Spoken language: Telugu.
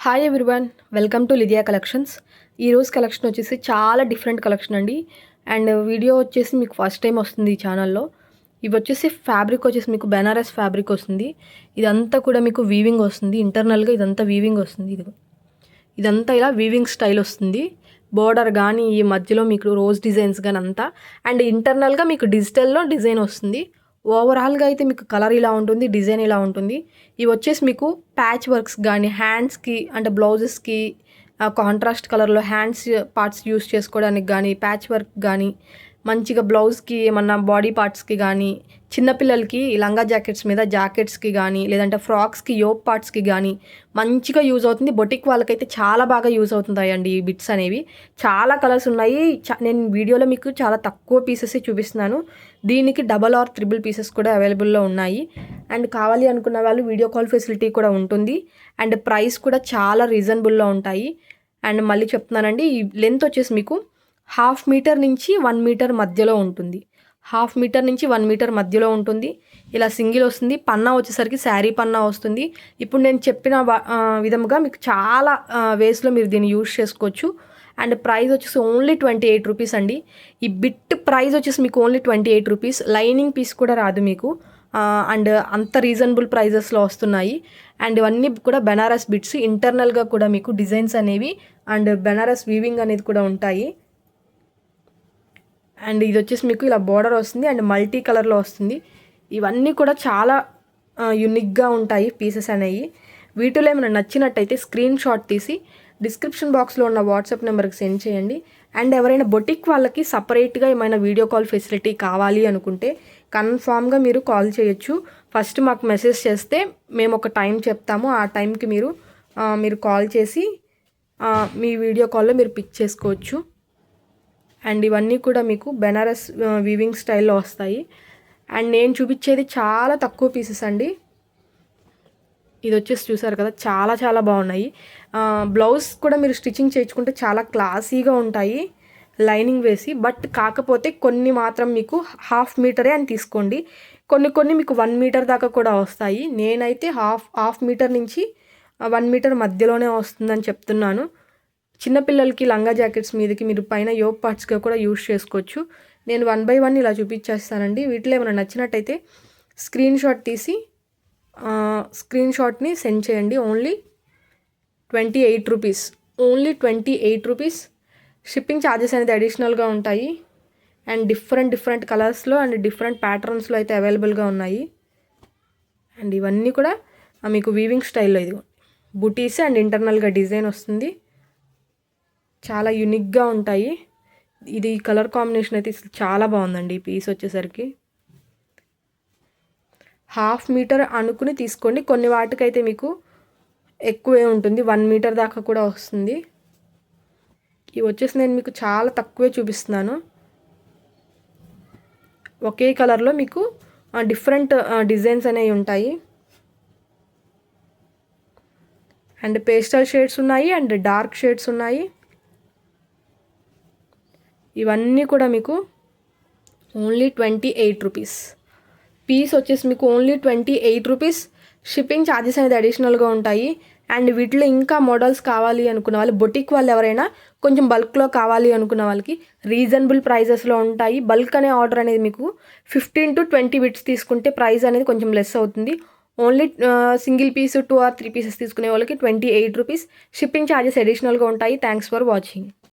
Hi everyone, welcome to Lydia collections. ఈరోజు కలెక్షన్ వచ్చేసి చాలా డిఫరెంట్ కలెక్షన్ అండి. అండ్ వీడియో వచ్చేసి మీకు ఫస్ట్ టైం వస్తుంది ఈ ఛానల్లో. ఇవి వచ్చేసి ఫ్యాబ్రిక్ వచ్చేసి మీకు బెనారస్ ఫ్యాబ్రిక్ వస్తుంది. ఇదంతా కూడా మీకు వీవింగ్ వస్తుంది. ఇంటర్నల్గా ఇదంతా వీవింగ్ వస్తుంది. ఇదంతా ఇలా వీవింగ్ స్టైల్ వస్తుంది. బోర్డర్ కానీ ఈ మధ్యలో మీకు రోజ్ డిజైన్స్ కానీ అంతా. అండ్ ఇంటర్నల్గా మీకు డిజిటల్లో డిజైన్ వస్తుంది. ఓవరాల్గా అయితే మీకు కలర్ ఇలా ఉంటుంది, డిజైన్ ఇలా ఉంటుంది. ఇవి వచ్చేసి మీకు ప్యాచ్ వర్క్స్ కానీ హ్యాండ్స్కి అంటే బ్లౌజెస్కి కాంట్రాస్ట్ కలర్లో హ్యాండ్స్ పార్ట్స్ యూస్ చేసుకోవడానికి కానీ ప్యాచ్ వర్క్ కానీ మంచిగా బ్లౌజ్కి ఏమన్నా బాడీ పార్ట్స్కి కానీ చిన్నపిల్లలకి లంగా జాకెట్స్ మీద జాకెట్స్కి కానీ లేదంటే ఫ్రాక్స్కి యోప్ పార్ట్స్కి కానీ మంచిగా యూజ్ అవుతుంది. బొటిక్ వాళ్ళకైతే చాలా బాగా యూజ్ అవుతుంటాయండి ఈ బిట్స్ అనేవి. చాలా కలర్స్ ఉన్నాయి. నేను వీడియోలో మీకు చాలా తక్కువ పీసెస్ చూపిస్తున్నాను. దీనికి డబల్ ఆర్ ట్రిపుల్ పీసెస్ కూడా అవైలబుల్లో ఉన్నాయి. అండ్ కావాలి అనుకున్న వాళ్ళు వీడియో కాల్ ఫెసిలిటీ కూడా ఉంటుంది. అండ్ ప్రైస్ కూడా చాలా రీజనబుల్లో ఉంటాయి. అండ్ మళ్ళీ చెప్తున్నానండి, ఈ లెంత్ వచ్చేసి మీకు 1/2 మీటర్ నుంచి 1 మీటర్ మధ్యలో ఉంటుంది. 1/2 మీటర్ నుంచి 1 మీటర్ మధ్యలో ఉంటుంది. ఇలా సింగిల్ వస్తుంది. పన్నా వచ్చేసరికి శారీ పన్నా వస్తుంది. ఇప్పుడు నేను చెప్పిన విధముగా మీకు చాలా వేస్లో మీరు దీన్ని యూజ్ చేసుకోవచ్చు. అండ్ ప్రైస్ వచ్చేసి ఓన్లీ 28 రూపీస్ అండి. ఈ బిట్ ప్రైస్ వచ్చేసి మీకు ఓన్లీ 28 రూపీస్. లైనింగ్ పీస్ కూడా రాదు మీకు. అండ్ అంత రీజనబుల్ ప్రైజెస్లో వస్తున్నాయి. అండ్ ఇవన్నీ కూడా బెనారస్ బిట్స్. ఇంటర్నల్గా కూడా మీకు డిజైన్స్ అనేవి అండ్ బెనారస్ వీవింగ్ అనేది కూడా ఉంటాయి. అండ్ ఇది వచ్చేసి మీకు ఇలా బోర్డర్ వస్తుంది అండ్ మల్టీ కలర్లో వస్తుంది. ఇవన్నీ కూడా చాలా యూనిక్గా ఉంటాయి పీసెస్ అనేవి. వీటిలో ఏమైనా నచ్చినట్టయితే స్క్రీన్ షాట్ తీసి డిస్క్రిప్షన్ బాక్స్లో ఉన్న వాట్సాప్ నెంబర్కి సెండ్ చేయండి. అండ్ ఎవరైనా బొటిక్ వాళ్ళకి సపరేట్గా ఏమైనా వీడియో కాల్ ఫెసిలిటీ కావాలి అనుకుంటే కన్ఫామ్గా మీరు కాల్ చేయొచ్చు. ఫస్ట్ మాకు మెసేజ్ చేస్తే మేము ఒక టైం చెప్తాము. ఆ టైంకి మీరు కాల్ చేసి మీ వీడియో కాల్లో మీరు పిక్ చేసుకోవచ్చు. అండ్ ఇవన్నీ కూడా మీకు బెనారస్ వీవింగ్ స్టైల్లో వస్తాయి. అండ్ నేను చూపించేది చాలా తక్కువ పీసెస్ అండి. ఇది వచ్చేసి చూసారు కదా, చాలా చాలా బాగున్నాయి. బ్లౌజ్ కూడా మీరు స్టిచ్చింగ్ చేయించుకుంటే చాలా క్లాసీగా ఉంటాయి లైనింగ్ వేసి. బట్ కాకపోతే కొన్ని మాత్రం మీకు 1/2 మీటరే అని తీసుకోండి. కొన్ని మీకు 1 మీటర్ దాకా కూడా వస్తాయి. నేనైతే హాఫ్ మీటర్ నుంచి 1 మీటర్ మధ్యలోనే వస్తుందని చెప్తున్నాను. చిన్నపిల్లలకి లంగా జాకెట్స్ మీదకి మీరు పైన యోప్ పార్ట్స్గా కూడా యూజ్ చేసుకోవచ్చు. నేను 1 బై 1 ఇలా చూపించేస్తానండి. వీటిలో ఏమైనా నచ్చినట్టయితే స్క్రీన్ షాట్ తీసి స్క్రీన్ షాట్ని సెండ్ చేయండి. Only 28 rupees. Only 28 rupees. Shipping charges అనేది అడిషనల్గా ఉంటాయి. అండ్ డిఫరెంట్ కలర్స్లో అండ్ డిఫరెంట్ ప్యాటర్న్స్లో అయితే అవైలబుల్గా ఉన్నాయి. అండ్ ఇవన్నీ కూడా మీకు వీవింగ్ స్టైల్లో ఇది బుటీస్ అండ్ ఇంటర్నల్గా డిజైన్ వస్తుంది. చాలా యూనిక్గా ఉంటాయి. ఇది కలర్ కాంబినేషన్ అయితే చాలా బాగుందండి. ఈ పీస్ వచ్చేసరికి 1/2 మీటర్ అనుకుని తీసుకోండి. కొన్ని వాటికైతే మీకు ఎక్కువే ఉంటుంది, 1 మీటర్ దాకా కూడా వస్తుంది. ఇవి వచ్చేసి నేను మీకు చాలా తక్కువే చూపిస్తున్నాను. ఒకే కలర్లో మీకు డిఫరెంట్ డిజైన్స్ అనేవి ఉంటాయి. అండ్ పేస్టల్ షేడ్స్ ఉన్నాయి అండ్ డార్క్ షేడ్స్ ఉన్నాయి. ఇవన్నీ కూడా మీకు ఓన్లీ 28 రూపీస్. పీస్ వచ్చేసి మీకు ఓన్లీ 28 రూపీస్. షిప్పింగ్ ఛార్జెస్ అనేది అడిషనల్గా ఉంటాయి. అండ్ వీటిలో ఇంకా మోడల్స్ కావాలి అనుకున్న వాళ్ళు, బొటిక్ వాళ్ళు ఎవరైనా కొంచెం బల్క్లో కావాలి అనుకున్న వాళ్ళకి రీజనబుల్ ప్రైజెస్లో ఉంటాయి. బల్క్ అనే ఆర్డర్ అనేది మీకు 15 to 20 బిట్స్ తీసుకుంటే ప్రైస్ అనేది కొంచెం లెస్ అవుతుంది. Only single piece 2 or 3 pieces తీసుకునే వాళ్ళకి 28 రూపీస్. షిప్పింగ్ ఛార్జెస్ అడిషనల్గా ఉంటాయి. Thanks for watching.